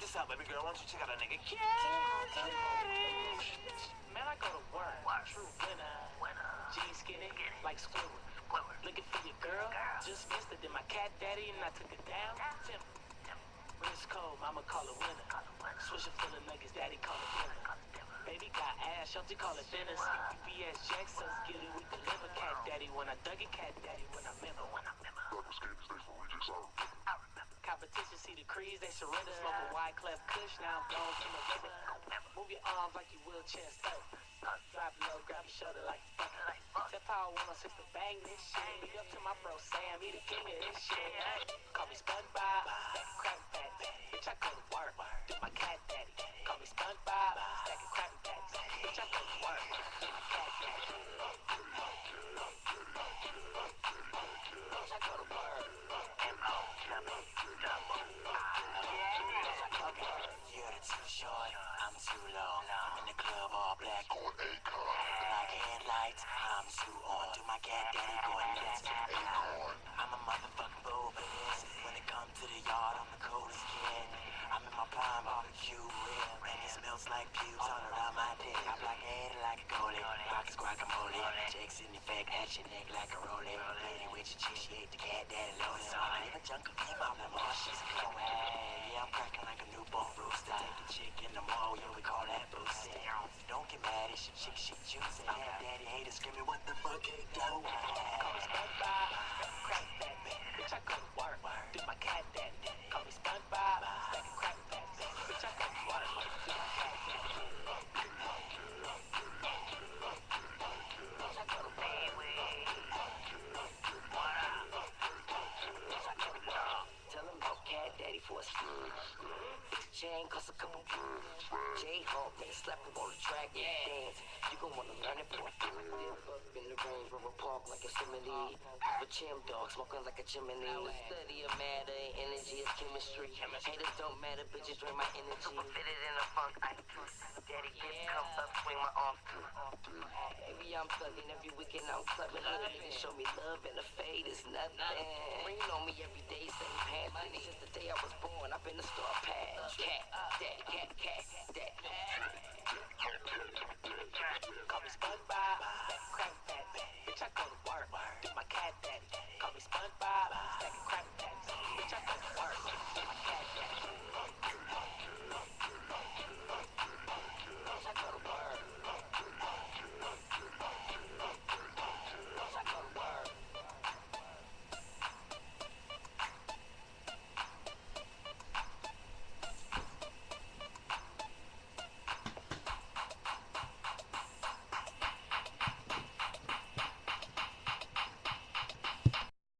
this out, baby girl. Why don't you check out a nigga? Cat Daddy. Man, I go to work. True winner. Jeans skinny, like Squidward. Looking for your girl. Just missed it. Then my cat daddy and I took it down. Tim. When it's cold, mama call it winter. Swisher full of nuggets, daddy call it dinner. Baby got ass, y'all call it dinners. UPS Jackson's get it, we deliver. Cat daddy when I dug it, cat daddy when I remember. Competition, see the crease, they surrender. Smoke a wide clef kush, now I'm gone from the river. Move your arms like you wheelchair stuck. Drop low, grab your shoulder like fuck. Tip power 106 to bang this shit. Beat up to my bro Sam, he the king of this shit. Call me SpongeBob, Krabby Patty. Bitch, I go to work, do my cat daddy. Call me SpongeBob, stacking Krabby Patties. Bitch, I go to work, do my cat daddy. Bitch, I go to work. You're too short, I'm too long. I'm in the club all black, going Acorn. Like headlights, I'm too on. Do my cat daddy going nuts, Acorn. I'm a motherfucking fool for this. When it comes to the yard, I'm the coolest kid. I'm in my prime barbecue rib, and it smells like pubes all around my dick. I block head like a goalie, pockets guacamole. Chicks in the back, at your neck like a rollie. Playing with your chick, she ate the cat daddy loaded. So I leave a junk of female, no more, she's a cool. Hey, yeah, I'm cracking like a newborn rooster. Take the chick in the mall, yeah, we call that boosting. Don't get mad, it's your chick, she juicy. I'm a daddy hater screaming, what the fuck, hey, go? Call me SpongeBob, Krabby Patty. Bitch, I go to work, do my cat daddy. Call me SpongeBob, stacking Krabby Patties. Bitch, I go to work, do my cat daddy. Bitch, I go to work. Tell him about cat daddy for a spin. Chain cost a couple J-Hawk, man, slap him on the track and dance. You gon' wanna learn it for a dip up in the range, Rover Park like a simile. With chim dog, smoking like a chimney. The study of matter and energy is chemistry. Haters don't matter, bitches drain my energy. Super fitted in a funk, I do. Daddy gets comes up, swing my arms through. Baby, I'm thugging every weekend, I'm clubbing. Little niggas show me love and the fade is nothing. Rain on me every day, same pants. Since the day I was born, I've been a star pad. Cat, daddy, cat.